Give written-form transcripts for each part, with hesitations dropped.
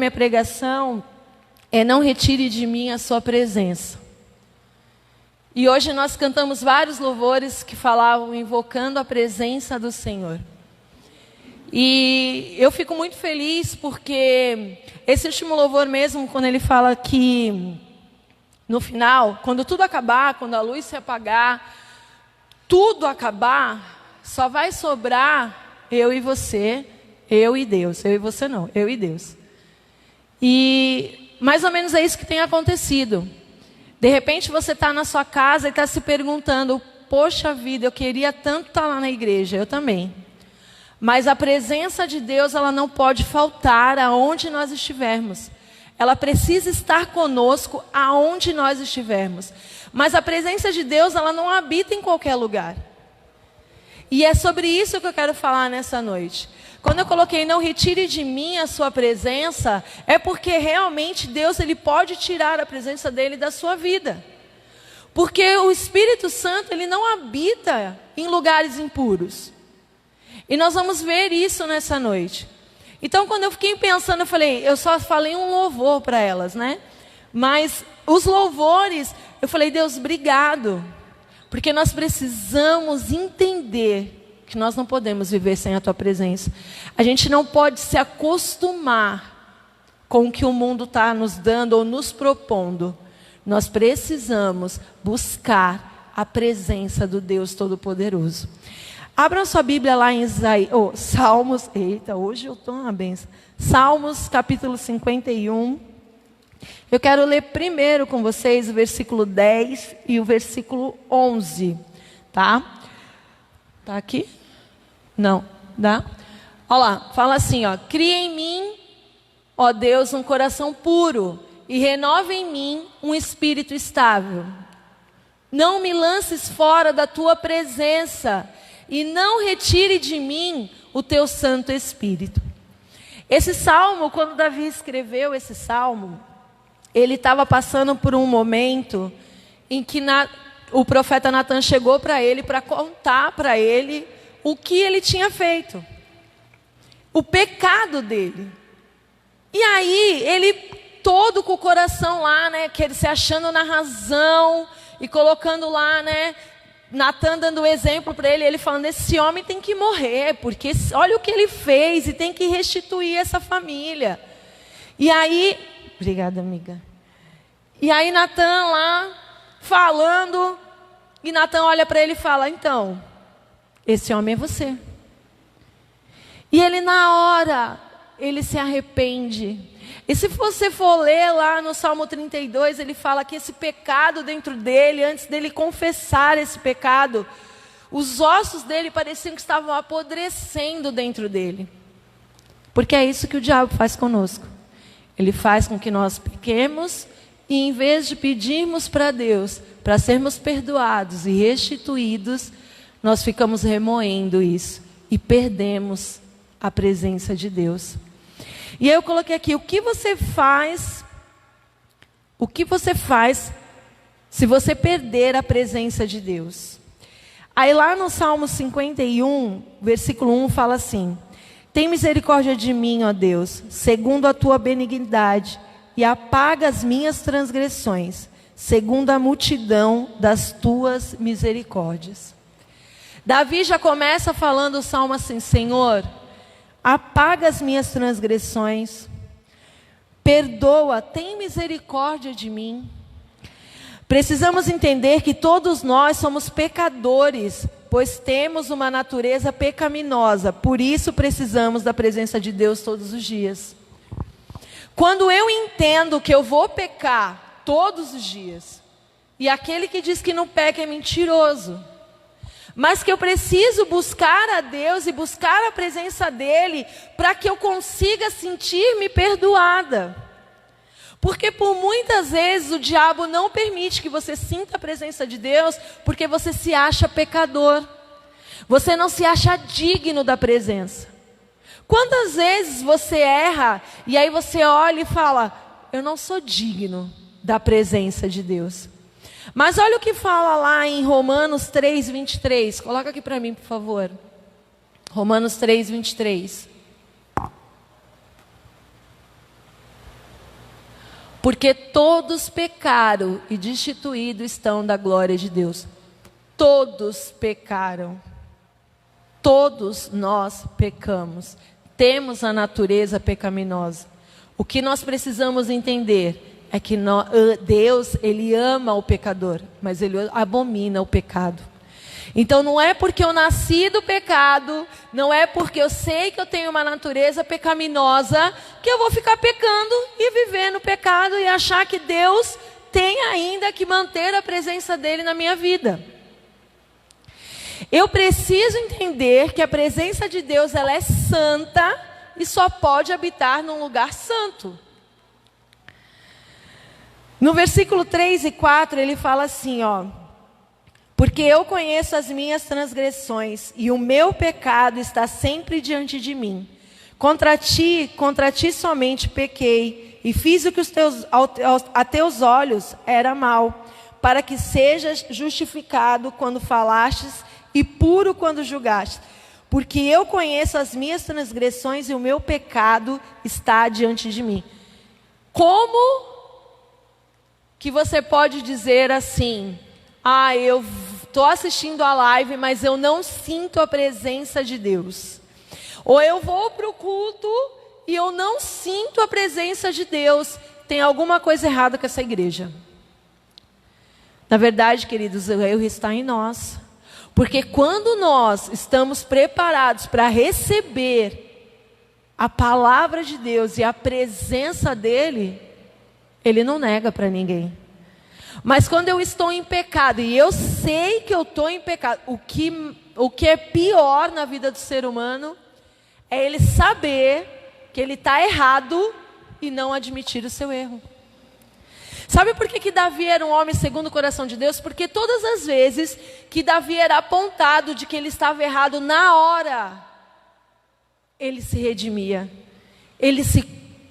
minha pregação é não retire de mim a sua presença. E hoje nós cantamos vários louvores que falavam invocando a presença do Senhor. E eu fico muito feliz porque esse último louvor mesmo, quando ele fala que no final, quando tudo acabar, quando a luz se apagar, tudo acabar, só vai sobrar eu e você, eu e Deus. Eu e você não, eu e Deus. E mais ou menos é isso que tem acontecido. De repente você está na sua casa e está se perguntando, poxa vida, eu queria tanto estar lá na igreja, eu também. Mas a presença de Deus, ela não pode faltar aonde nós estivermos. Ela precisa estar conosco aonde nós estivermos. Mas a presença de Deus, ela não habita em qualquer lugar. E é sobre isso que eu quero falar nessa noite. Quando eu coloquei não retire de mim a sua presença, é porque realmente Deus, ele pode tirar a presença dele da sua vida. Porque o Espírito Santo, ele não habita em lugares impuros. E nós vamos ver isso nessa noite. Então, quando eu fiquei pensando, eu falei, eu só falei um louvor para elas, né? Mas os louvores, eu falei, Deus, obrigado. Porque nós precisamos entender que nós não podemos viver sem a tua presença. A gente não pode se acostumar com o que o mundo está nos dando ou nos propondo. Nós precisamos buscar a presença do Deus Todo-Poderoso. Abram sua Bíblia lá em Salmos. Eita, hoje eu estou uma benção. Salmos, capítulo 51. Eu quero ler primeiro com vocês o versículo 10 e o versículo 11. Tá? Tá aqui? Não, dá? Olha lá, fala assim, ó. Cria em mim, ó Deus, um coração puro e renova em mim um espírito estável. Não me lances fora da tua presença e não retire de mim o teu Santo Espírito. Esse salmo, quando Davi escreveu esse salmo, ele estava passando por um momento em que o profeta Natan chegou para ele para contar para ele o que ele tinha feito. O pecado dele. E aí, ele todo com o coração lá, né, que ele se achando na razão e colocando lá, né, Natan dando o exemplo para ele falando, esse homem tem que morrer, porque olha o que ele fez e tem que restituir essa família. E aí, obrigada amiga. E aí Natan lá, falando, e Natan olha para ele e fala, então, esse homem é você. E ele na hora, ele se arrepende. E se você for ler lá no Salmo 32, ele fala que esse pecado dentro dele, antes dele confessar esse pecado, os ossos dele pareciam que estavam apodrecendo dentro dele. Porque é isso que o diabo faz conosco. Ele faz com que nós pequemos e em vez de pedirmos para Deus, para sermos perdoados e restituídos, nós ficamos remoendo isso e perdemos a presença de Deus. E eu coloquei aqui, o que você faz se você perder a presença de Deus? Aí lá no Salmo 51, versículo 1 fala assim, tem misericórdia de mim, ó Deus, segundo a tua benignidade, e apaga as minhas transgressões, segundo a multidão das tuas misericórdias. Davi já começa falando o salmo assim, Senhor, apaga as minhas transgressões, perdoa, tem misericórdia de mim. Precisamos entender que todos nós somos pecadores, pois temos uma natureza pecaminosa, por isso precisamos da presença de Deus todos os dias. Quando eu entendo que eu vou pecar todos os dias, e aquele que diz que não peca é mentiroso, mas que eu preciso buscar a Deus e buscar a presença dEle, para que eu consiga sentir-me perdoada. Porque por muitas vezes o diabo não permite que você sinta a presença de Deus, porque você se acha pecador. Você não se acha digno da presença. Quantas vezes você erra e aí você olha e fala, eu não sou digno da presença de Deus. Mas olha o que fala lá em Romanos 3:23. Coloca aqui para mim, por favor. Romanos 3:23. Porque todos pecaram e destituídos estão da glória de Deus. Todos pecaram. Todos nós pecamos. Temos a natureza pecaminosa. O que nós precisamos entender é que Deus, Ele ama o pecador, mas Ele abomina o pecado. Então não é porque eu nasci do pecado, não é porque eu sei que eu tenho uma natureza pecaminosa, que eu vou ficar pecando e viver no pecado e achar que Deus tem ainda que manter a presença dEle na minha vida. Eu preciso entender que a presença de Deus, ela é santa e só pode habitar num lugar santo. No versículo 3 e 4, ele fala assim, ó: porque eu conheço as minhas transgressões, e o meu pecado está sempre diante de mim. Contra ti somente pequei, e fiz o que a teus olhos era mal, para que sejas justificado quando falastes, e puro quando julgaste. Porque eu conheço as minhas transgressões, e o meu pecado está diante de mim. Como que você pode dizer assim: ah, eu estou assistindo a live, mas eu não sinto a presença de Deus. Ou eu vou para o culto e eu não sinto a presença de Deus. Tem alguma coisa errada com essa igreja. Na verdade, queridos, o erro está em nós. Porque quando nós estamos preparados para receber a palavra de Deus e a presença dEle, Ele não nega para ninguém. Mas quando eu estou em pecado, e eu sei que eu estou em pecado, o que é pior na vida do ser humano, é ele saber que ele está errado e não admitir o seu erro. Sabe por que Davi era um homem segundo o coração de Deus? Porque todas as vezes que Davi era apontado de que ele estava errado, na hora, ele se redimia. Ele se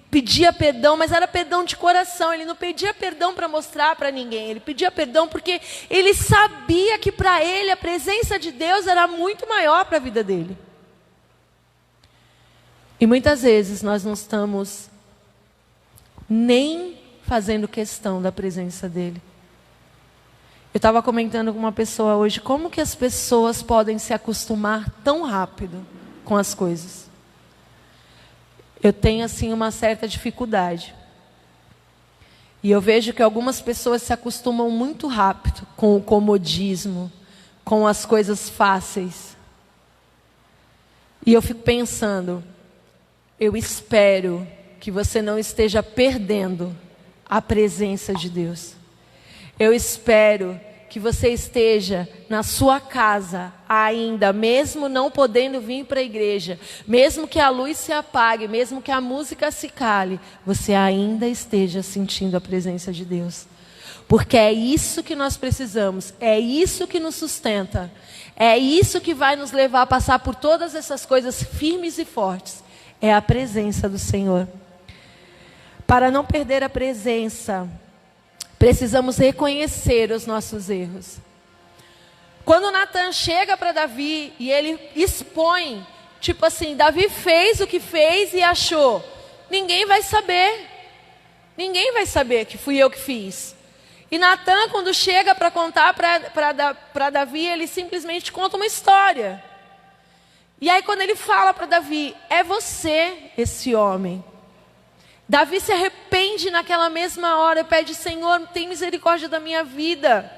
pedia perdão, mas era perdão de coração. Ele não pedia perdão para mostrar para ninguém. Ele pedia perdão porque ele sabia que para ele a presença de Deus era muito maior para a vida dele. E muitas vezes nós não estamos nem fazendo questão da presença dele. Eu estava comentando com uma pessoa hoje, como que as pessoas podem se acostumar tão rápido com as coisas? Eu tenho assim uma certa dificuldade. E eu vejo que algumas pessoas se acostumam muito rápido com o comodismo, com as coisas fáceis. E eu fico pensando, eu espero que você não esteja perdendo a presença de Deus. Eu espero que você esteja na sua casa ainda, mesmo não podendo vir para a igreja, mesmo que a luz se apague, mesmo que a música se cale, você ainda esteja sentindo a presença de Deus. Porque é isso que nós precisamos, é isso que nos sustenta, é isso que vai nos levar a passar por todas essas coisas firmes e fortes, é a presença do Senhor. Para não perder a presença, precisamos reconhecer os nossos erros. Quando Natan chega para Davi e ele expõe, tipo assim, Davi fez o que fez e achou, ninguém vai saber que fui eu que fiz. E Natan, quando chega para contar para Davi, ele simplesmente conta uma história. E aí quando ele fala para Davi, é você esse homem. Davi se arrepende naquela mesma hora e pede, Senhor, tem misericórdia da minha vida.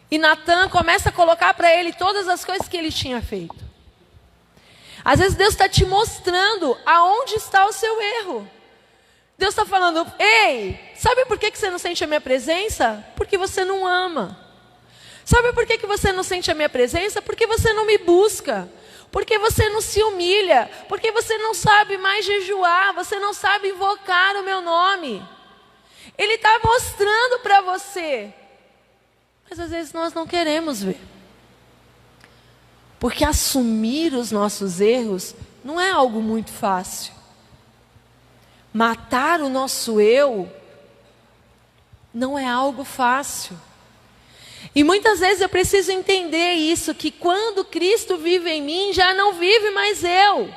E Natan começa a colocar para ele todas as coisas que ele tinha feito. Às vezes Deus está te mostrando aonde está o seu erro. Deus está falando, ei, sabe por que você não sente a minha presença? Porque você não ama. Sabe por que você não sente a minha presença? Porque você não me busca. Porque você não se humilha, porque você não sabe mais jejuar, você não sabe invocar o meu nome. Ele está mostrando para você. Mas às vezes nós não queremos ver. Porque assumir os nossos erros não é algo muito fácil. Matar o nosso eu não é algo fácil. E muitas vezes eu preciso entender isso, que quando Cristo vive em mim, já não vive mais eu.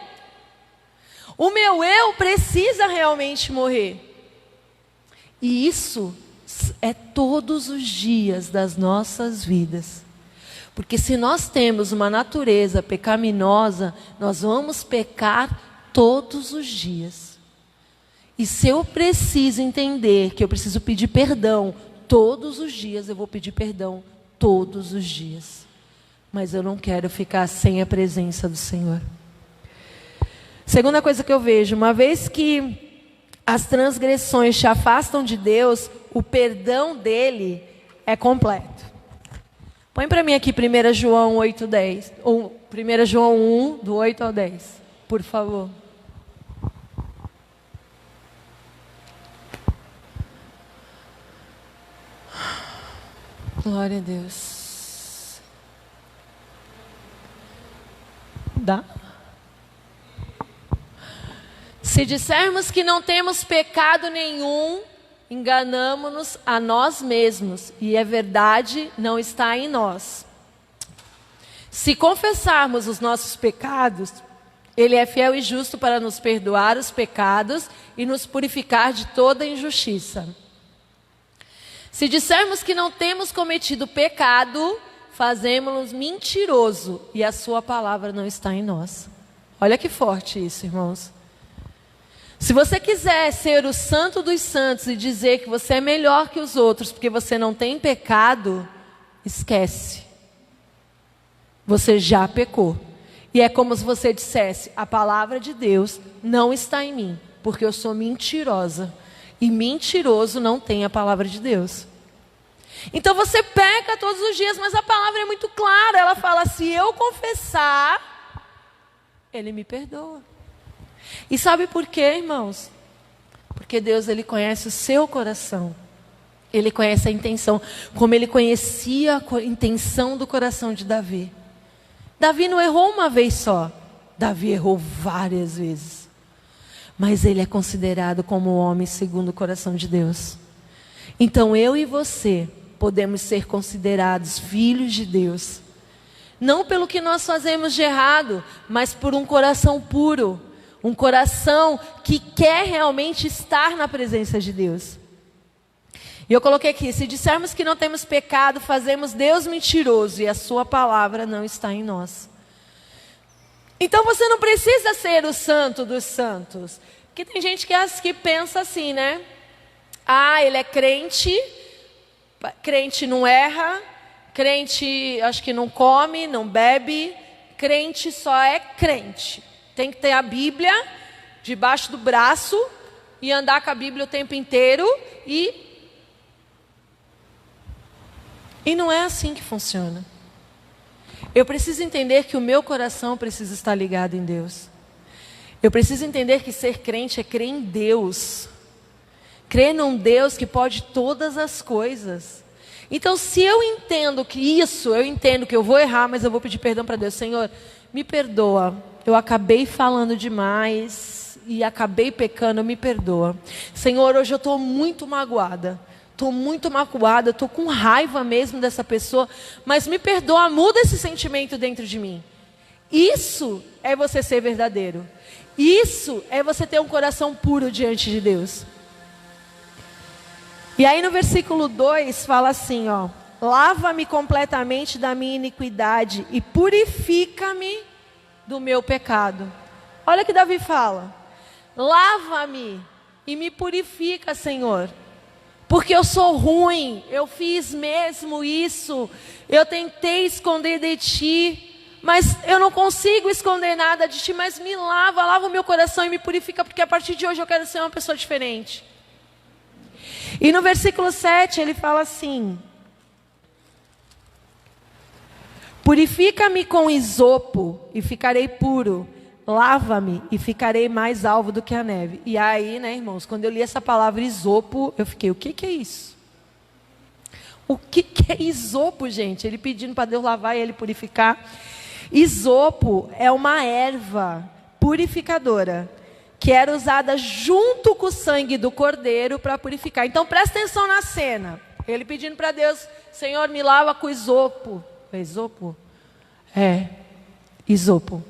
O meu eu precisa realmente morrer. E isso é todos os dias das nossas vidas. Porque se nós temos uma natureza pecaminosa, nós vamos pecar todos os dias. E se eu preciso entender que eu preciso pedir perdão todos os dias, eu vou pedir perdão todos os dias. Mas eu não quero ficar sem a presença do Senhor. Segunda coisa que eu vejo, uma vez que as transgressões te afastam de Deus, o perdão dele é completo. Põe para mim aqui 1 João 8:10, ou 1 João 1, do 8 ao 10, por favor. Glória a Deus. Dá? Se dissermos que não temos pecado nenhum, enganamo-nos a nós mesmos, e a verdade não está em nós. Se confessarmos os nossos pecados, Ele é fiel e justo para nos perdoar os pecados e nos purificar de toda injustiça. Se dissermos que não temos cometido pecado, fazemos-nos mentiroso, e a sua palavra não está em nós. Olha que forte isso, irmãos. Se você quiser ser o santo dos santos e dizer que você é melhor que os outros porque você não tem pecado, esquece. Você já pecou. E é como se você dissesse: a palavra de Deus não está em mim, porque eu sou mentirosa. E mentiroso não tem a palavra de Deus. Então você peca todos os dias, mas a palavra é muito clara. Ela fala: se eu confessar, Ele me perdoa. E sabe por quê, irmãos? Porque Deus, Ele conhece o seu coração. Ele conhece a intenção, como Ele conhecia a intenção do coração de Davi. Davi não errou uma vez só. Davi errou várias vezes. Mas ele é considerado como um homem segundo o coração de Deus. Então eu e você podemos ser considerados filhos de Deus. Não pelo que nós fazemos de errado, mas por um coração puro. Um coração que quer realmente estar na presença de Deus. E eu coloquei aqui: se dissermos que não temos pecado, fazemos Deus mentiroso e a sua palavra não está em nós. Então você não precisa ser o santo dos santos. Porque tem gente que pensa assim, né? Ah, ele é crente, crente não erra, crente acho que não come, não bebe, crente só é crente. Tem que ter a Bíblia debaixo do braço e andar com a Bíblia o tempo inteiro e não é assim que funciona. Eu preciso entender que o meu coração precisa estar ligado em Deus. Eu preciso entender que ser crente é crer em Deus. Crer num Deus que pode todas as coisas. Então, se eu entendo que eu entendo que eu vou errar, mas eu vou pedir perdão para Deus. Senhor, me perdoa. Eu acabei falando demais e acabei pecando, me perdoa. Senhor, hoje eu estou muito magoada. Estou com raiva mesmo dessa pessoa, mas me perdoa, muda esse sentimento dentro de mim. Isso é você ser verdadeiro. Isso é você ter um coração puro diante de Deus. E aí no versículo 2 fala assim, ó: lava-me completamente da minha iniquidade e purifica-me do meu pecado. Olha o que Davi fala: lava-me e me purifica, Senhor. Porque eu sou ruim, eu fiz mesmo isso, eu tentei esconder de ti, mas eu não consigo esconder nada de ti, mas me lava o meu coração e me purifica, porque a partir de hoje eu quero ser uma pessoa diferente. E no versículo 7 ele fala assim: purifica-me com isopo e ficarei puro, lava-me e ficarei mais alvo do que a neve. E aí, né, irmãos, quando eu li essa palavra isopo, eu fiquei: o que é isso? O que é isopo, gente? Ele pedindo para Deus lavar e ele purificar. Isopo é uma erva purificadora que era usada junto com o sangue do cordeiro para purificar. Então presta atenção na cena. Ele pedindo para Deus: Senhor, me lava com isopo. É isopo? É, isopo.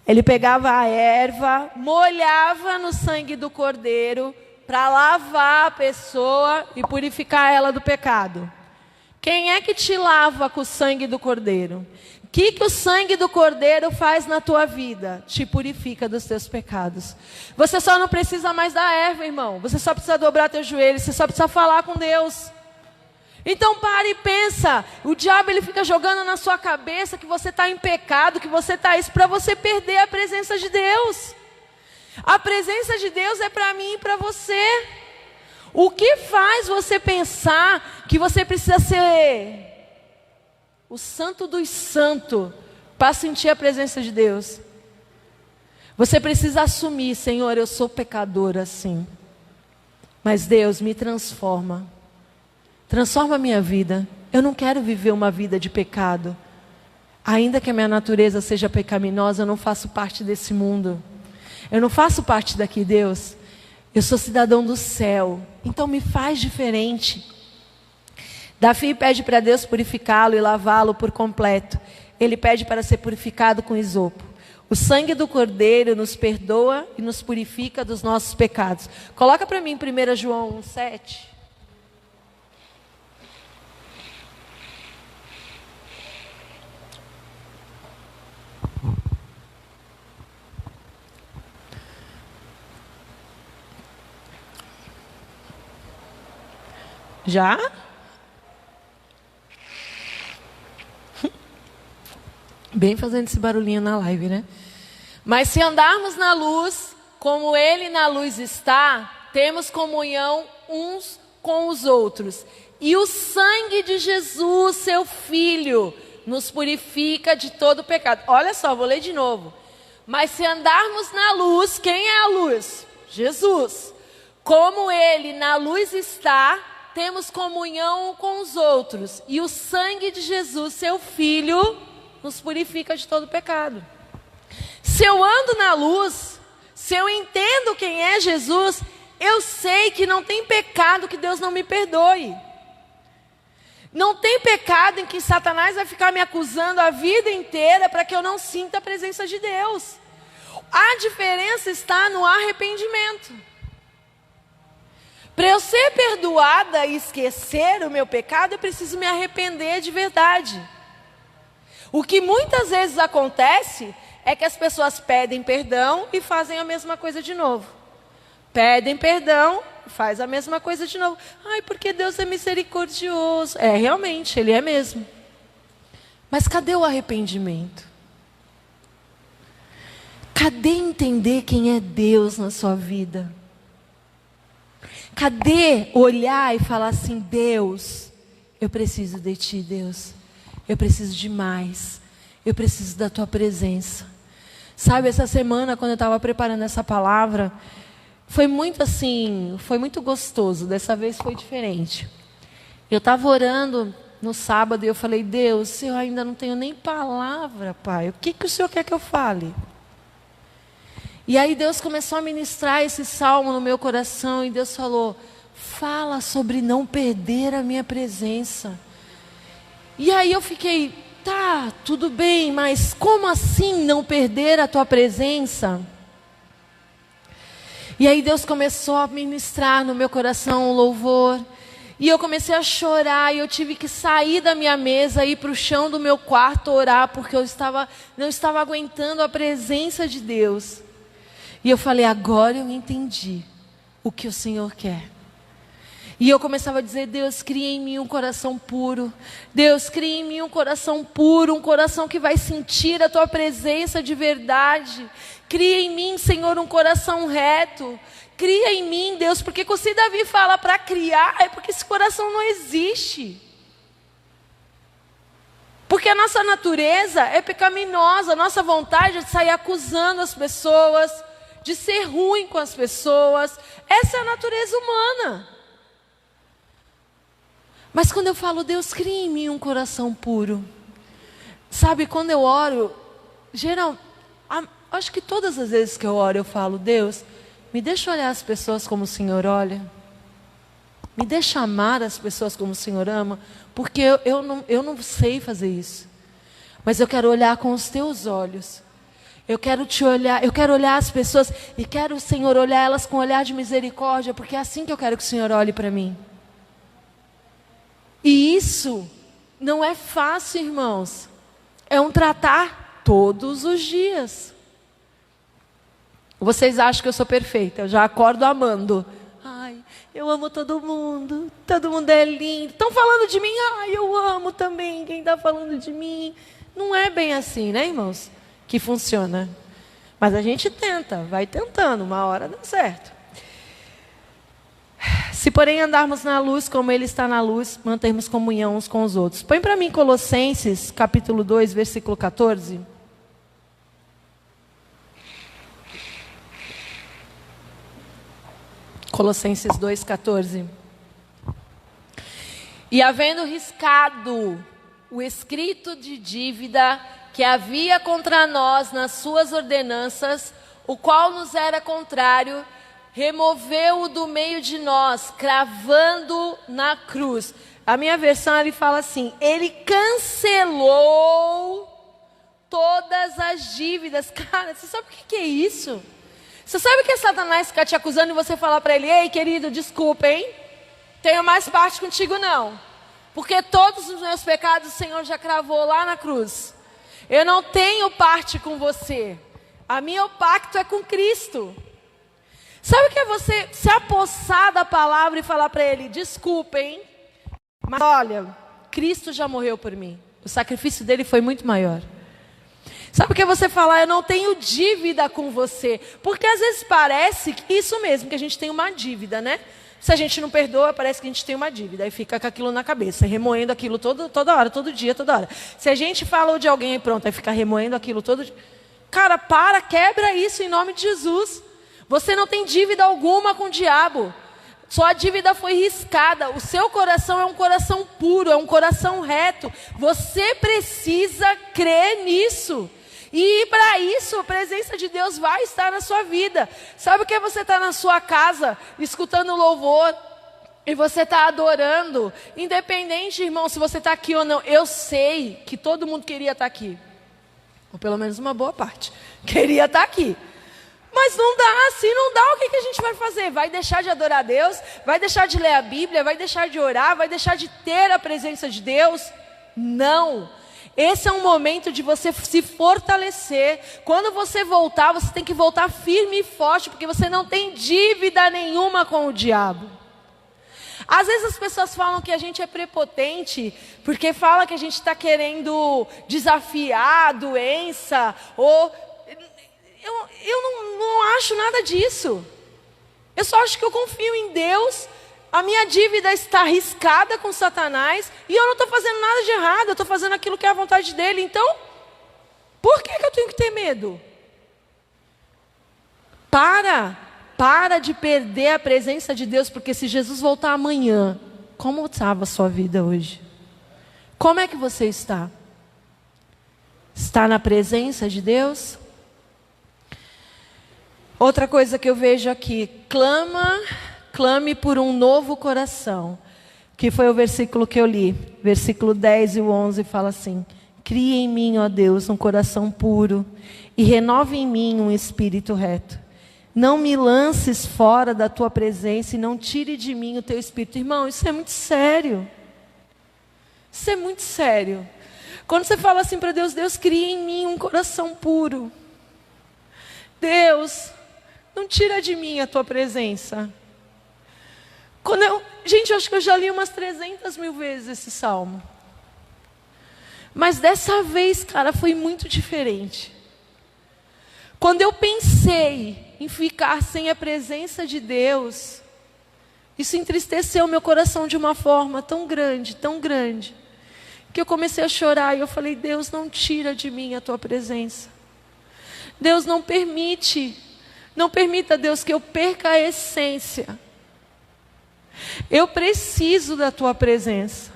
Ele pegava a erva, molhava no sangue do cordeiro para lavar a pessoa e purificar ela do pecado. Quem é que te lava com o sangue do Cordeiro? O que o sangue do Cordeiro faz na tua vida? Te purifica dos teus pecados. Você só não precisa mais da erva, irmão. Você só precisa dobrar teus joelhos, você só precisa falar com Deus. Então para e pensa, o diabo ele fica jogando na sua cabeça que você está em pecado, que você está isso, para você perder a presença de Deus. A presença de Deus é para mim e para você. O que faz você pensar que você precisa ser o santo dos santos para sentir a presença de Deus? Você precisa assumir, Senhor, eu sou pecadora sim, mas Deus me transforma. Transforma a minha vida. Eu não quero viver uma vida de pecado. Ainda que a minha natureza seja pecaminosa, eu não faço parte desse mundo. Eu não faço parte daqui, Deus. Eu sou cidadão do céu. Então me faz diferente. Davi pede para Deus purificá-lo e lavá-lo por completo. Ele pede para ser purificado com isopo. O sangue do Cordeiro nos perdoa e nos purifica dos nossos pecados. Coloca para mim 1 João 1,7. Já? Bem fazendo esse barulhinho na live, né? Mas se andarmos na luz, como Ele na luz está, temos comunhão uns com os outros. E o sangue de Jesus, seu Filho, nos purifica de todo pecado. Olha só, vou ler de novo. Mas se andarmos na luz, quem é a luz? Jesus. Como Ele na luz está, temos comunhão com os outros. E o sangue de Jesus, seu Filho, nos purifica de todo pecado. Se eu ando na luz, se eu entendo quem é Jesus, eu sei que não tem pecado que Deus não me perdoe. Não tem pecado em que Satanás vai ficar me acusando a vida inteira para que eu não sinta a presença de Deus. A diferença está no arrependimento. Para eu ser perdoada e esquecer o meu pecado, eu preciso me arrepender de verdade. O que muitas vezes acontece é que as pessoas pedem perdão e fazem a mesma coisa de novo. Pedem perdão, faz a mesma coisa de novo. Ai, porque Deus é misericordioso. É, realmente, Ele é mesmo. Mas cadê o arrependimento? Cadê entender quem é Deus na sua vida? Cadê olhar e falar assim, Deus, eu preciso de Ti, Deus. Eu preciso de mais. Eu preciso da Tua presença. Sabe, essa semana, quando eu estava preparando essa palavra, foi muito assim, foi muito gostoso. Dessa vez foi diferente. Eu estava orando no sábado e eu falei, Deus, eu ainda não tenho nem palavra, Pai. O que o Senhor quer que eu fale? E aí Deus começou a ministrar esse salmo no meu coração. E Deus falou, fala sobre não perder a minha presença. E aí eu fiquei, tá, tudo bem, mas como assim não perder a tua presença? E aí Deus começou a ministrar no meu coração um louvor. E eu comecei a chorar, e eu tive que sair da minha mesa, ir para o chão do meu quarto orar, porque eu não estava aguentando a presença de Deus. E eu falei, agora eu entendi o que o Senhor quer. E eu começava a dizer, Deus, cria em mim um coração puro. Deus, cria em mim um coração puro, um coração que vai sentir a Tua presença de verdade. Cria em mim, Senhor, um coração reto. Cria em mim, Deus, porque se Davi fala para criar, é porque esse coração não existe. Porque a nossa natureza é pecaminosa, a nossa vontade é de sair acusando as pessoas, de ser ruim com as pessoas. Essa é a natureza humana. Mas quando eu falo, Deus, cria em mim um coração puro. Sabe, quando eu oro, acho que todas as vezes que eu oro, eu falo, Deus, me deixa olhar as pessoas como o Senhor olha. Me deixa amar as pessoas como o Senhor ama. Porque eu não sei fazer isso. Mas eu quero olhar com os Teus olhos. Eu quero te olhar, eu quero olhar as pessoas e quero, Senhor, olhar elas com um olhar de misericórdia, porque é assim que eu quero que o Senhor olhe para mim. E isso não é fácil, irmãos. É um tratar todos os dias. Vocês acham que eu sou perfeita? Eu já acordo amando. Ai, eu amo todo mundo é lindo. Estão falando de mim? Ai, eu amo também quem está falando de mim. Não é bem assim, né, irmãos? Que funciona. Mas a gente tenta, vai tentando, uma hora dá certo. Se porém andarmos na luz como Ele está na luz, mantermos comunhão uns com os outros. Põe para mim Colossenses, capítulo 2, versículo 14. Colossenses 2, 14. E havendo riscado o escrito de dívida que havia contra nós nas suas ordenanças, o qual nos era contrário, removeu-o do meio de nós, cravando na cruz. A minha versão, ele fala assim: Ele cancelou todas as dívidas. Cara, você sabe o que é isso? Você sabe que é Satanás ficar te acusando e você falar para ele: ei, querido, desculpa, hein? Tenho mais parte contigo não. Porque todos os meus pecados o Senhor já cravou lá na cruz. Eu não tenho parte com você. A minha pacto é com Cristo. Sabe o que é você se apossar da palavra e falar para ele: desculpa, hein? Mas olha, Cristo já morreu por mim. O sacrifício dele foi muito maior. Sabe o que é você falar: eu não tenho dívida com você? Porque às vezes parece que isso mesmo, que a gente tem uma dívida, né? Se a gente não perdoa, parece que a gente tem uma dívida. Aí fica com aquilo na cabeça, remoendo aquilo toda hora, todo dia, toda hora. Se a gente falou de alguém e pronto, aí fica remoendo aquilo todo dia. Cara, quebra isso em nome de Jesus. Você não tem dívida alguma com o diabo. Sua dívida foi riscada. O seu coração é um coração puro, é um coração reto. Você precisa crer nisso. E para isso, a presença de Deus vai estar na sua vida. Sabe o que é você estar na sua casa, escutando louvor, e você está adorando? Independente, irmão, se você está aqui ou não. Eu sei que todo mundo queria estar aqui. Ou pelo menos uma boa parte. Queria estar aqui. Mas não dá, se não dá, o que a gente vai fazer? Vai deixar de adorar a Deus? Vai deixar de ler a Bíblia? Vai deixar de orar? Vai deixar de ter a presença de Deus? Não. Esse é um momento de você se fortalecer. Quando você voltar, você tem que voltar firme e forte, porque você não tem dívida nenhuma com o diabo. Às vezes as pessoas falam que a gente é prepotente, porque fala que a gente está querendo desafiar a doença, ou... Eu não acho nada disso. Eu só acho que eu confio em Deus. A minha dívida está arriscada com Satanás e eu não estou fazendo nada de errado. Eu estou fazendo aquilo que é a vontade dele. Então, por que eu tenho que ter medo? Para de perder a presença de Deus, porque se Jesus voltar amanhã, como estava a sua vida hoje? Como é que você está? Está na presença de Deus? Outra coisa que eu vejo aqui: clame por um novo coração. Que foi o versículo que eu li. Versículo 10 e o 11 fala assim: cria em mim, ó Deus, um coração puro e renova em mim um espírito reto. Não me lances fora da tua presença e não tire de mim o teu espírito. Irmão, isso é muito sério. Isso é muito sério. Quando você fala assim para Deus: Deus, cria em mim um coração puro. Deus, não tira de mim a tua presença. Gente, eu acho que eu já li umas 300 mil vezes esse salmo. Mas dessa vez, cara, foi muito diferente. Quando eu pensei em ficar sem a presença de Deus, isso entristeceu meu coração de uma forma tão grande, que eu comecei a chorar e eu falei: Deus, não tira de mim a tua presença. Deus, não permita, Deus, que eu perca a essência. Eu preciso da tua presença.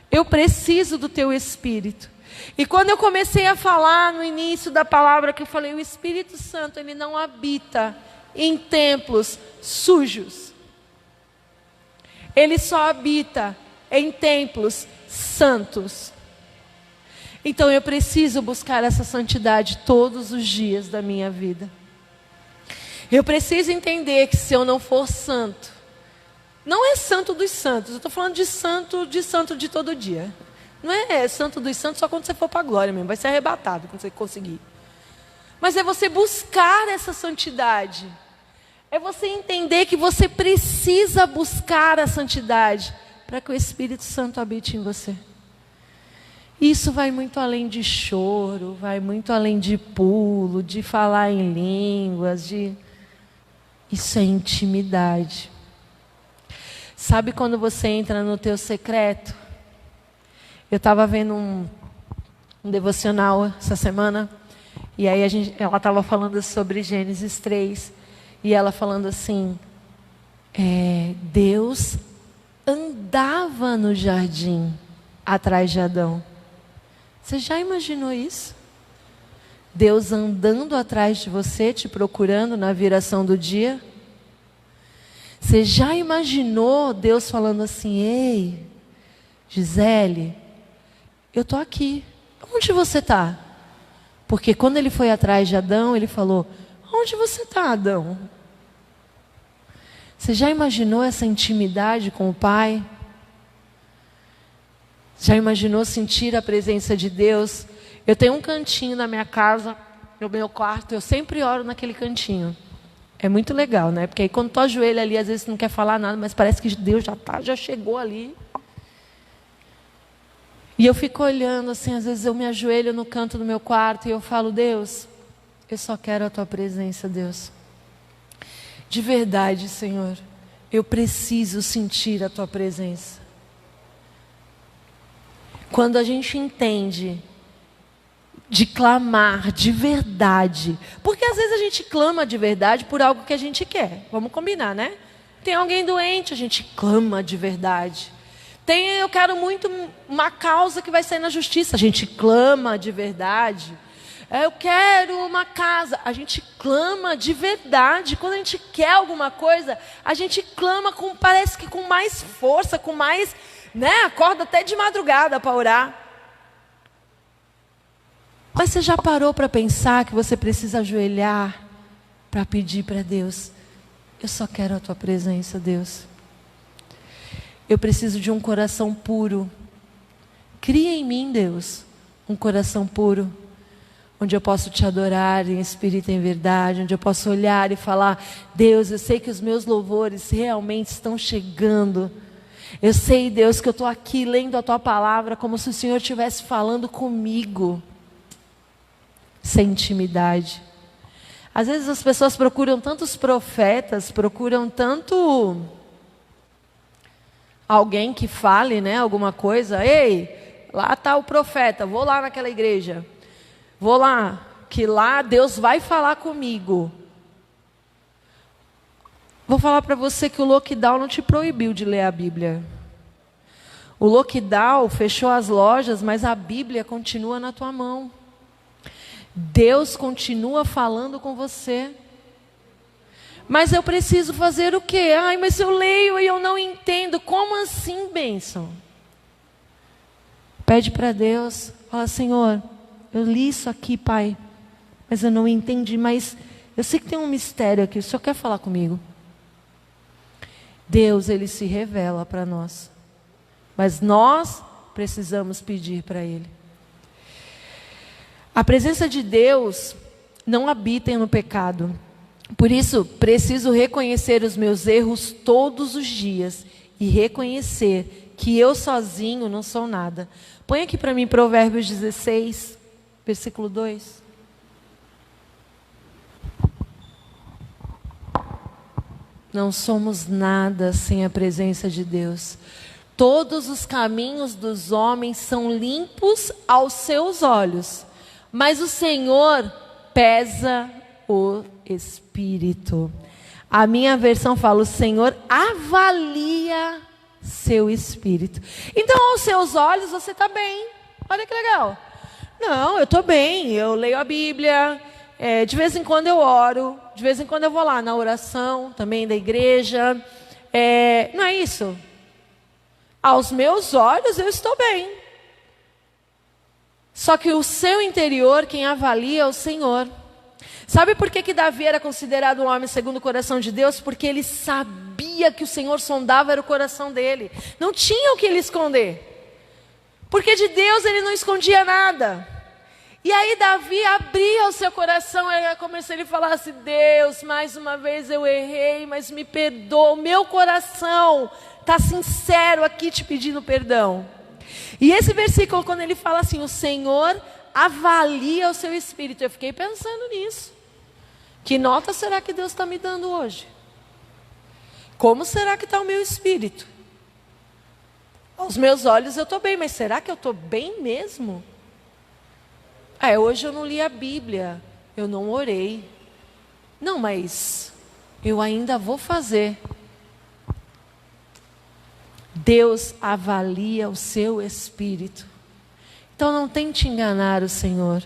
Eu preciso do teu Espírito. E quando eu comecei a falar no início da palavra, que eu falei: o Espírito Santo, ele não habita em templos sujos. Ele só habita em templos santos. Então eu preciso buscar essa santidade todos os dias da minha vida. Eu preciso entender que se eu não for santo, não é santo dos santos, eu estou falando de santo de todo dia. Não é santo dos santos só quando você for para a glória mesmo, vai ser arrebatado quando você conseguir. Mas é você buscar essa santidade. É você entender que você precisa buscar a santidade para que o Espírito Santo habite em você. Isso vai muito além de choro, vai muito além de pulo, de falar em línguas, Isso é intimidade. Sabe quando você entra no teu secreto? Eu estava vendo um devocional essa semana, e aí ela estava falando sobre Gênesis 3, e ela falando assim, Deus andava no jardim atrás de Adão. Você já imaginou isso? Deus andando atrás de você, te procurando na viração do dia? Você já imaginou Deus falando assim, ei, Gisele, eu estou aqui. Onde você está? Porque quando ele foi atrás de Adão, ele falou, onde você está, Adão? Você já imaginou essa intimidade com o Pai? Já imaginou sentir a presença de Deus? Eu tenho um cantinho na minha casa, no meu quarto, eu sempre oro naquele cantinho. É muito legal, né? Porque aí quando tu ajoelha ali, às vezes você não quer falar nada, mas parece que Deus já chegou ali. E eu fico olhando assim, às vezes eu me ajoelho no canto do meu quarto e eu falo, Deus, eu só quero a tua presença, Deus. De verdade, Senhor, eu preciso sentir a tua presença. Quando a gente entende de clamar de verdade, porque às vezes a gente clama de verdade por algo que a gente quer, vamos combinar, né? Tem alguém doente, a gente clama de verdade. Eu quero muito uma causa que vai sair na justiça, a gente clama de verdade. Eu quero uma casa, a gente clama de verdade. Quando a gente quer alguma coisa, a gente clama parece que com mais força, com mais, acorda até de madrugada para orar. Mas você já parou para pensar que você precisa ajoelhar para pedir para Deus? Eu só quero a tua presença, Deus. Eu preciso de um coração puro. Cria em mim, Deus, um coração puro, onde eu posso te adorar em espírito e em verdade, onde eu posso olhar e falar, Deus, eu sei que os meus louvores realmente estão chegando. Eu sei, Deus, que eu estou aqui lendo a tua palavra como se o Senhor estivesse falando comigo. Sem intimidade. Às vezes as pessoas procuram tantos profetas, procuram tanto alguém que fale, alguma coisa. Ei, lá está o profeta, vou lá naquela igreja. Vou lá, que lá Deus vai falar comigo. Vou falar para você que o lockdown não te proibiu de ler a Bíblia. O lockdown fechou as lojas, mas a Bíblia continua na tua mão. Deus continua falando com você. Mas eu preciso fazer o quê? Mas eu leio e eu não entendo. Como assim, bênção? Pede para Deus. Fala, Senhor, eu li isso aqui, Pai, mas eu não entendi. Mas eu sei que tem um mistério aqui. O Senhor quer falar comigo? Deus, Ele se revela para nós. Mas nós precisamos pedir para Ele. A presença de Deus não habita no pecado. Por isso, preciso reconhecer os meus erros todos os dias e reconhecer que eu sozinho não sou nada. Põe aqui para mim Provérbios 16, versículo 2. Não somos nada sem a presença de Deus. Todos os caminhos dos homens são limpos aos seus olhos, mas o Senhor pesa o espírito. A minha versão fala, o Senhor avalia seu espírito. Então, aos seus olhos, você está bem. Olha que legal. Não, eu estou bem, eu leio a Bíblia, de vez em quando eu oro, de vez em quando eu vou lá na oração, também da igreja. Não é isso? Aos meus olhos, eu estou bem. Só que o seu interior, quem avalia é o Senhor. Sabe por que Davi era considerado um homem segundo o coração de Deus? Porque ele sabia que o Senhor sondava era o coração dele. Não tinha o que ele esconder. Porque de Deus ele não escondia nada. E aí Davi abria o seu coração, era como se ele falasse: Deus, mais uma vez eu errei, mas me perdoa. O meu coração está sincero aqui te pedindo perdão. E esse versículo, quando ele fala assim, o Senhor avalia o seu espírito, eu fiquei pensando nisso. Que nota será que Deus está me dando hoje? Como será que está o meu espírito? Aos meus olhos eu estou bem, mas será que eu estou bem mesmo? Hoje eu não li a Bíblia, eu não orei. Não, mas eu ainda vou fazer. Deus avalia o seu espírito. Então não tente enganar o Senhor.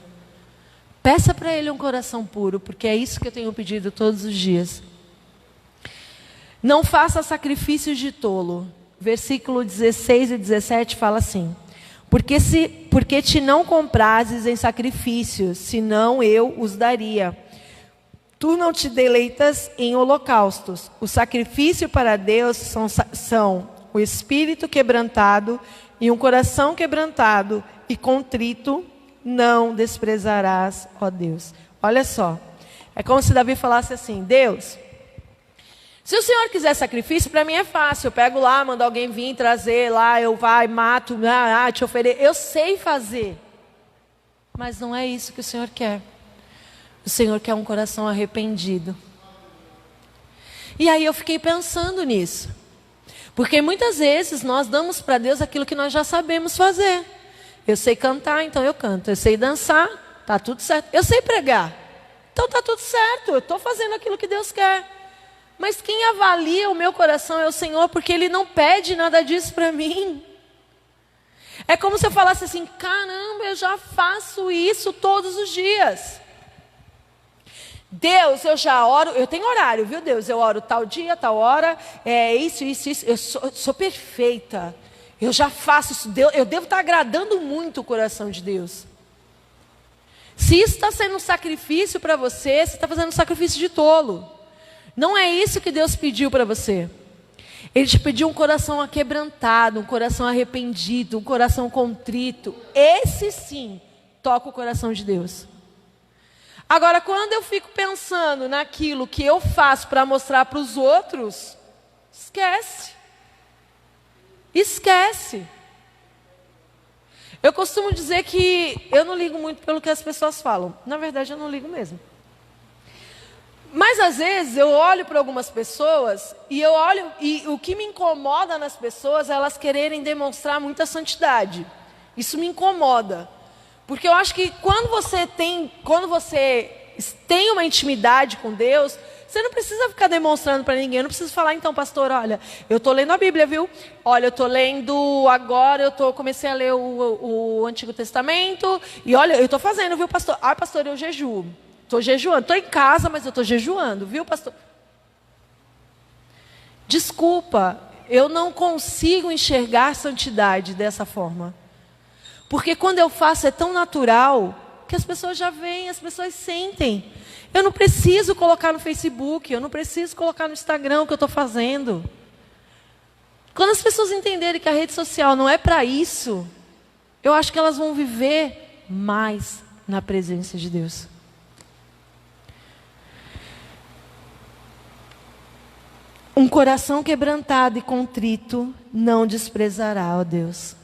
Peça para Ele um coração puro, porque é isso que eu tenho pedido todos os dias. Não faça sacrifícios de tolo. Versículo 16 e 17 fala assim: Porque te não comprases em sacrifícios, senão eu os daria. Tu não te deleitas em holocaustos. O sacrifício para Deus são o espírito quebrantado e um coração quebrantado e contrito não desprezarás, ó Deus. Olha só, é como se Davi falasse assim: Deus, se o Senhor quiser sacrifício, para mim é fácil. Eu pego lá, mando alguém vir trazer lá, eu mato, te ofereço. Eu sei fazer. Mas não é isso que o Senhor quer. O Senhor quer um coração arrependido. E aí eu fiquei pensando nisso. Porque muitas vezes nós damos para Deus aquilo que nós já sabemos fazer. Eu sei cantar, então eu canto. Eu sei dançar, está tudo certo. Eu sei pregar, então está tudo certo. Eu estou fazendo aquilo que Deus quer. Mas quem avalia o meu coração é o Senhor, porque Ele não pede nada disso para mim. É como se eu falasse assim: caramba, eu já faço isso todos os dias. Deus, eu já oro, eu tenho horário, viu Deus? Eu oro tal dia, tal hora, isso. Eu sou perfeita. Eu já faço isso, eu devo estar agradando muito o coração de Deus. Se isso está sendo um sacrifício para você, você está fazendo um sacrifício de tolo. Não é isso que Deus pediu para você. Ele te pediu um coração aquebrantado, um coração arrependido, um coração contrito. Esse sim toca o coração de Deus. Agora, quando eu fico pensando naquilo que eu faço para mostrar para os outros, esquece. Esquece. Eu costumo dizer que eu não ligo muito pelo que as pessoas falam. Na verdade, eu não ligo mesmo. Mas às vezes eu olho para algumas pessoas e o que me incomoda nas pessoas é elas quererem demonstrar muita santidade. Isso me incomoda. Porque eu acho que quando você tem uma intimidade com Deus, você não precisa ficar demonstrando para ninguém. Eu não preciso falar: então, pastor, olha, eu estou lendo a Bíblia, viu? Olha, eu estou lendo agora, comecei a ler o Antigo Testamento. E olha, eu estou fazendo, viu, pastor? Ah, pastor, eu jejuo. Estou jejuando. Estou em casa, mas eu estou jejuando, viu, pastor? Desculpa, eu não consigo enxergar santidade dessa forma. Porque quando eu faço é tão natural que as pessoas já veem, as pessoas sentem. Eu não preciso colocar no Facebook, eu não preciso colocar no Instagram o que eu estou fazendo. Quando as pessoas entenderem que a rede social não é para isso, eu acho que elas vão viver mais na presença de Deus. Um coração quebrantado e contrito não desprezará, ó Deus.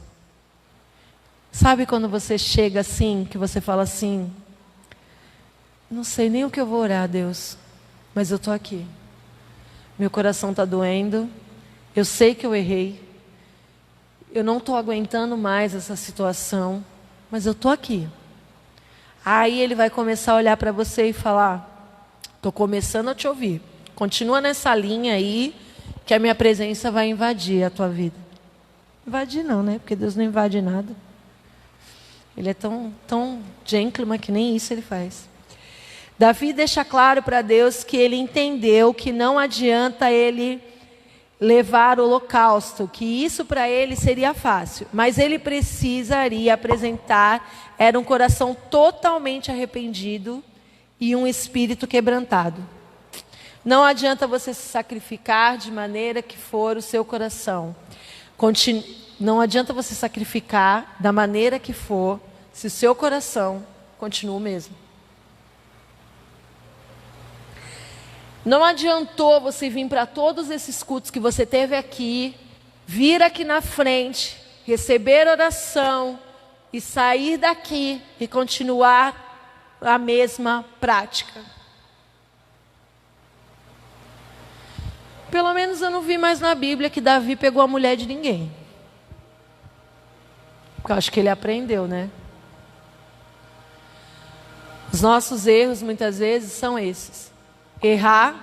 Sabe quando você chega assim, que você fala assim: não sei nem o que eu vou orar, Deus, mas eu estou aqui. Meu coração está doendo, eu sei que eu errei, eu não estou aguentando mais essa situação, mas eu estou aqui. Aí Ele vai começar a olhar para você e falar: estou começando a te ouvir, continua nessa linha aí, que a minha presença vai invadir a tua vida. Invadir não, né? Porque Deus não invade nada. Ele é tão gentleman que nem isso Ele faz. Davi deixa claro para Deus que ele entendeu que não adianta ele levar o holocausto, que isso para ele seria fácil, mas ele precisaria apresentar, era um coração totalmente arrependido e um espírito quebrantado. Não adianta você se sacrificar de maneira que for o seu coração. Não adianta você sacrificar da maneira que for, se o seu coração continua o mesmo. Não adiantou você vir para todos esses cultos que você teve aqui, vir aqui na frente, receber oração e sair daqui e continuar a mesma prática. Pelo menos eu não vi mais na Bíblia que Davi pegou a mulher de ninguém. Porque eu acho que ele aprendeu, né? Os nossos erros muitas vezes são esses. Errar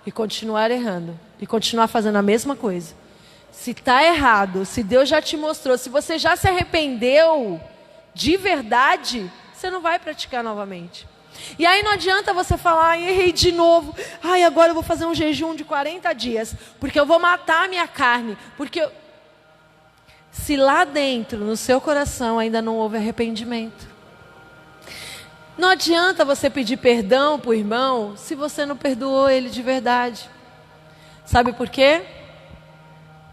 e continuar errando. E continuar fazendo a mesma coisa. Se está errado, se Deus já te mostrou, se você já se arrependeu de verdade, você não vai praticar novamente. E aí não adianta você falar, errei de novo. Agora eu vou fazer um jejum de 40 dias. Porque eu vou matar a minha carne. Se lá dentro, no seu coração, ainda não houve arrependimento. Não adianta você pedir perdão para o irmão se você não perdoou ele de verdade. Sabe por quê?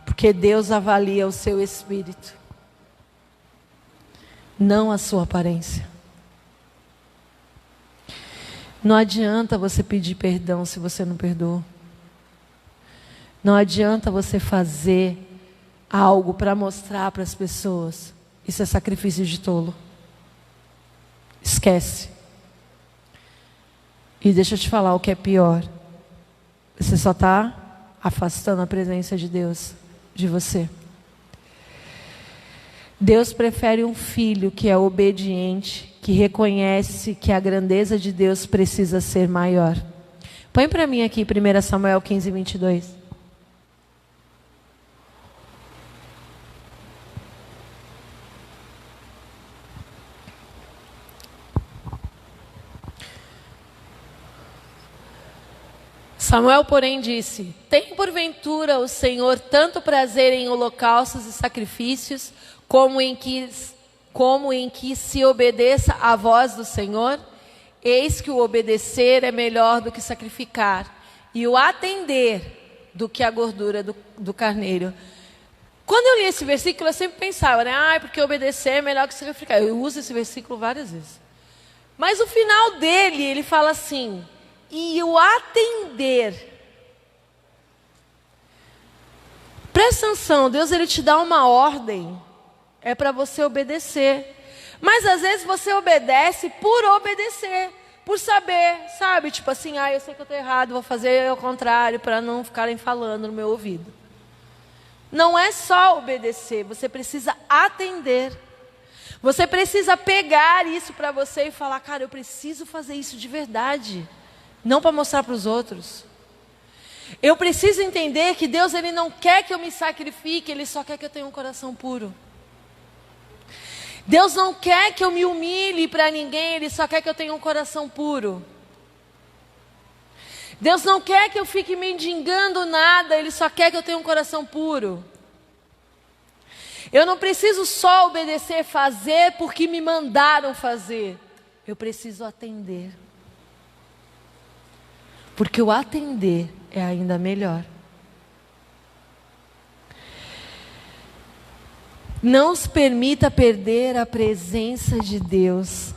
Porque Deus avalia o seu espírito, não a sua aparência. Não adianta você pedir perdão se você não perdoou. Não adianta você fazer algo para mostrar para as pessoas. Isso é sacrifício de tolo. Esquece. E deixa eu te falar o que é pior. Você só está afastando a presença de Deus de você. Deus prefere um filho que é obediente, que reconhece que a grandeza de Deus precisa ser maior. Põe para mim aqui 1 Samuel 15, 22. Samuel, porém, disse: tem porventura o Senhor tanto prazer em holocaustos e sacrifícios, como em que se obedeça à voz do Senhor? Eis que o obedecer é melhor do que sacrificar, e o atender do que a gordura do carneiro. Quando eu li esse versículo, eu sempre pensava, né? Porque obedecer é melhor que sacrificar. Eu uso esse versículo várias vezes. Mas o final dele, ele fala assim: e o atender. Presta atenção, Deus ele te dá uma ordem, é para você obedecer. Mas às vezes você obedece por obedecer, por saber, sabe? Tipo assim, eu sei que eu estou errado, vou fazer ao contrário, para não ficarem falando no meu ouvido. Não é só obedecer, você precisa atender. Você precisa pegar isso para você e falar, cara, eu preciso fazer isso de verdade. Não para mostrar para os outros. Eu preciso entender que Deus ele não quer que eu me sacrifique, Ele só quer que eu tenha um coração puro. Deus não quer que eu me humilhe para ninguém, Ele só quer que eu tenha um coração puro. Deus não quer que eu fique mendigando nada, Ele só quer que eu tenha um coração puro. Eu não preciso só obedecer, fazer porque me mandaram fazer. Eu preciso atender. Porque o atender é ainda melhor. Não se permita perder a presença de Deus.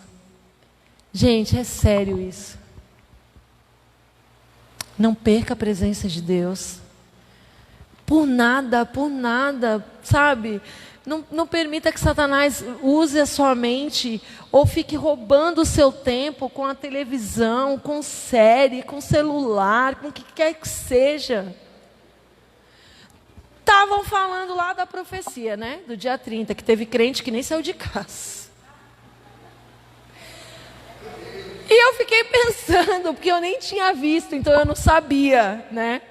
Gente, é sério isso. Não perca a presença de Deus. Por nada, sabe? Não permita que Satanás use a sua mente ou fique roubando o seu tempo com a televisão, com série, com celular, com o que quer que seja. Estavam falando lá da profecia, né? Do dia 30, que teve crente que nem saiu de casa. E eu fiquei pensando, porque eu nem tinha visto, então eu não sabia, né?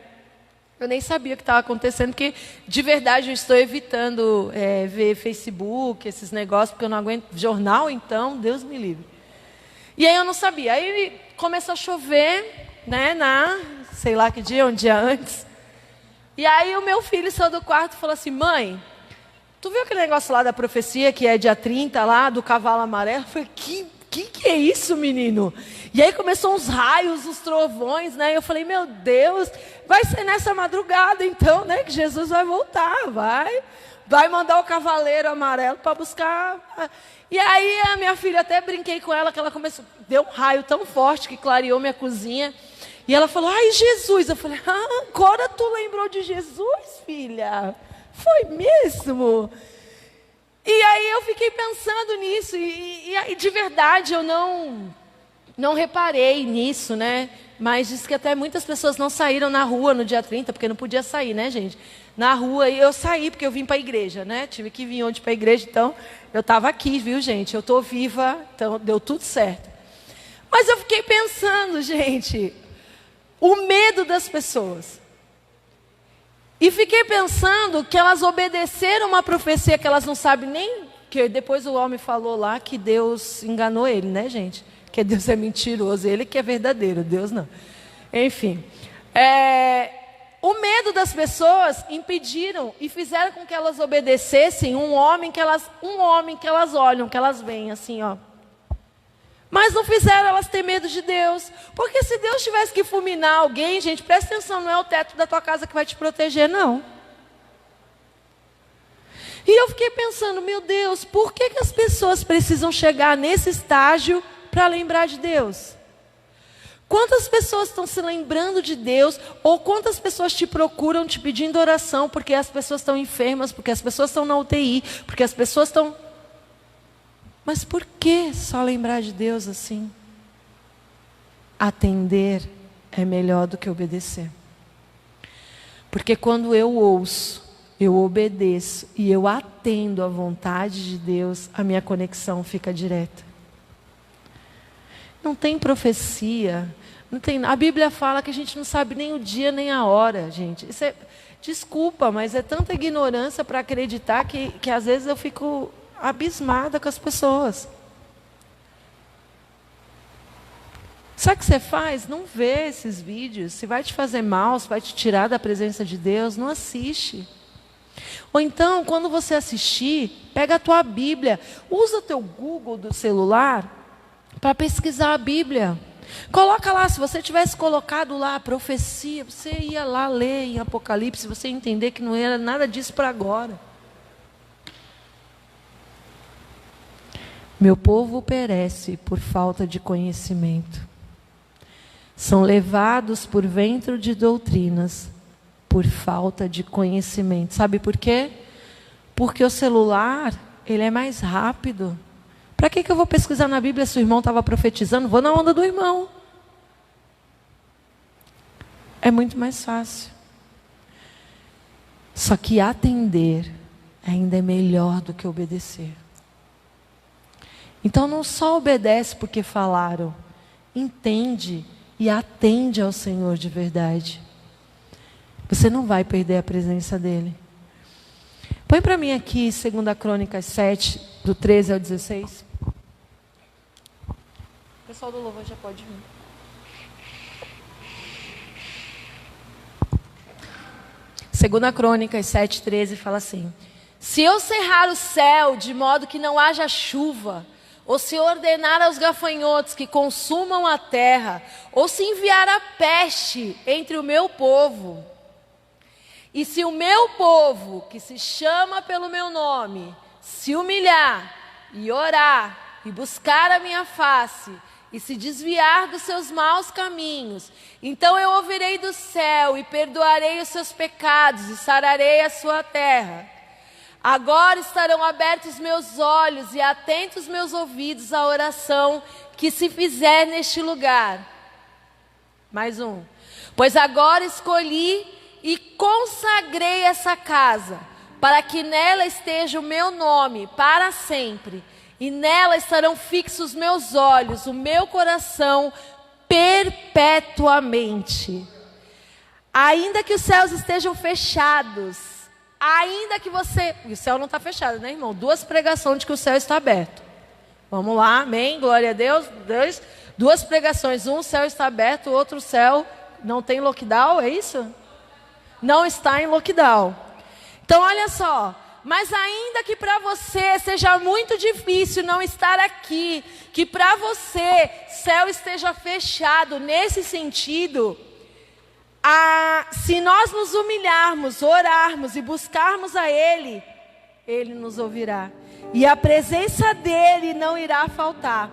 Eu nem sabia o que estava acontecendo, porque de verdade eu estou evitando ver Facebook, esses negócios, porque eu não aguento jornal, então, Deus me livre. E aí eu não sabia. Aí começou a chover, né, sei lá que dia, um dia antes. E aí o meu filho saiu do quarto e falou assim: mãe, tu viu aquele negócio lá da profecia que é dia 30 lá, do cavalo amarelo? Eu falei, que é isso, menino? E aí começou uns raios, uns trovões, né? E eu falei, meu Deus, vai ser nessa madrugada então, né? Que Jesus vai voltar, vai mandar o cavaleiro amarelo para buscar. E aí a minha filha, até brinquei com ela, que ela começou, deu um raio tão forte que clareou minha cozinha. E ela falou, ai, Jesus. Eu falei, agora tu lembrou de Jesus, filha? Foi mesmo? E aí eu fiquei pensando nisso, e aí de verdade eu não reparei nisso, né? Mas diz que até muitas pessoas não saíram na rua no dia 30, porque não podia sair, né, gente? Na rua, e eu saí porque eu vim para a igreja, né? Tive que vir ontem para a igreja, então eu estava aqui, viu, gente? Eu estou viva, então deu tudo certo. Mas eu fiquei pensando, gente, o medo das pessoas. E fiquei pensando que elas obedeceram uma profecia que elas não sabem nem... Que depois o homem falou lá que Deus enganou ele, né, gente? Que Deus é mentiroso, ele que é verdadeiro, Deus não. Enfim. O medo das pessoas impediram e fizeram com que elas obedecessem um homem que elas olham, que elas veem assim, ó. Mas não fizeram elas ter medo de Deus. Porque se Deus tivesse que fulminar alguém, gente, presta atenção, não é o teto da tua casa que vai te proteger, não. E eu fiquei pensando, meu Deus, por que as pessoas precisam chegar nesse estágio para lembrar de Deus? Quantas pessoas estão se lembrando de Deus? Ou quantas pessoas te procuram te pedindo oração porque as pessoas estão enfermas, porque as pessoas estão na UTI, porque as pessoas estão... Mas por que só lembrar de Deus assim? Atender é melhor do que obedecer. Porque quando eu ouço, eu obedeço e eu atendo à vontade de Deus, a minha conexão fica direta. Não tem profecia, não tem... A Bíblia fala que a gente não sabe nem o dia nem a hora, gente. Isso é... Desculpa, mas é tanta ignorância para acreditar que às vezes eu fico... abismada com as pessoas. Sabe o que você faz? Não vê esses vídeos. Se vai te fazer mal, se vai te tirar da presença de Deus, não assiste. Ou então, quando você assistir, pega a tua Bíblia, usa o teu Google do celular para pesquisar a Bíblia. Coloca lá, se você tivesse colocado lá a profecia, você ia lá ler em Apocalipse, você ia entender que não era nada disso para agora. Meu povo perece por falta de conhecimento. São levados por vento de doutrinas, por falta de conhecimento. Sabe por quê? Porque o celular, ele é mais rápido. Para que eu vou pesquisar na Bíblia se o irmão estava profetizando? Vou na onda do irmão. É muito mais fácil. Só que atender ainda é melhor do que obedecer. Então não só obedece porque falaram, entende e atende ao Senhor de verdade. Você não vai perder a presença dEle. Põe para mim aqui 2 Crônicas 7, do 13 ao 16. O pessoal do louvor já pode vir. Segunda Crônicas 7, 13 fala assim: se eu cerrar o céu de modo que não haja chuva, ou se ordenar aos gafanhotos que consumam a terra, ou se enviar a peste entre o meu povo, e se o meu povo, que se chama pelo meu nome, se humilhar e orar e buscar a minha face e se desviar dos seus maus caminhos, então eu ouvirei do céu e perdoarei os seus pecados e sararei a sua terra. Agora estarão abertos meus olhos e atentos meus ouvidos à oração que se fizer neste lugar. Mais um. Pois agora escolhi e consagrei essa casa, para que nela esteja o meu nome para sempre, e nela estarão fixos meus olhos, o meu coração perpetuamente. Ainda que os céus estejam fechados, ainda que você... O céu não está fechado, né, irmão? 2 pregações de que o céu está aberto. Vamos lá, amém? Glória a Deus. 2 pregações. Um, o céu está aberto, o outro, o céu não tem lockdown, é isso? não está em lockdown. Então olha só, mas ainda que para você seja muito difícil não estar aqui, que para você céu esteja fechado nesse sentido, se nós nos humilharmos, orarmos e buscarmos a Ele, Ele nos ouvirá. E a presença dEle não irá faltar.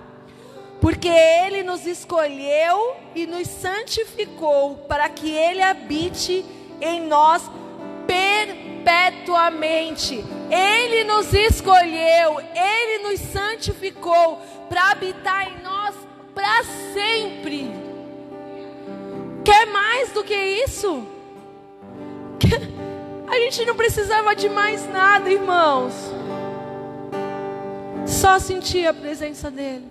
Porque Ele nos escolheu e nos santificou para que Ele habite em nós perpetuamente. Ele nos escolheu, Ele nos santificou para habitar em nós para sempre. Quer mais do que isso? A gente não precisava de mais nada, irmãos. Só sentir a presença dEle.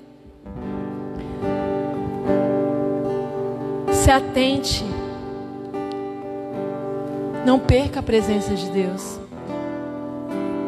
Se atente. Não perca a presença de Deus.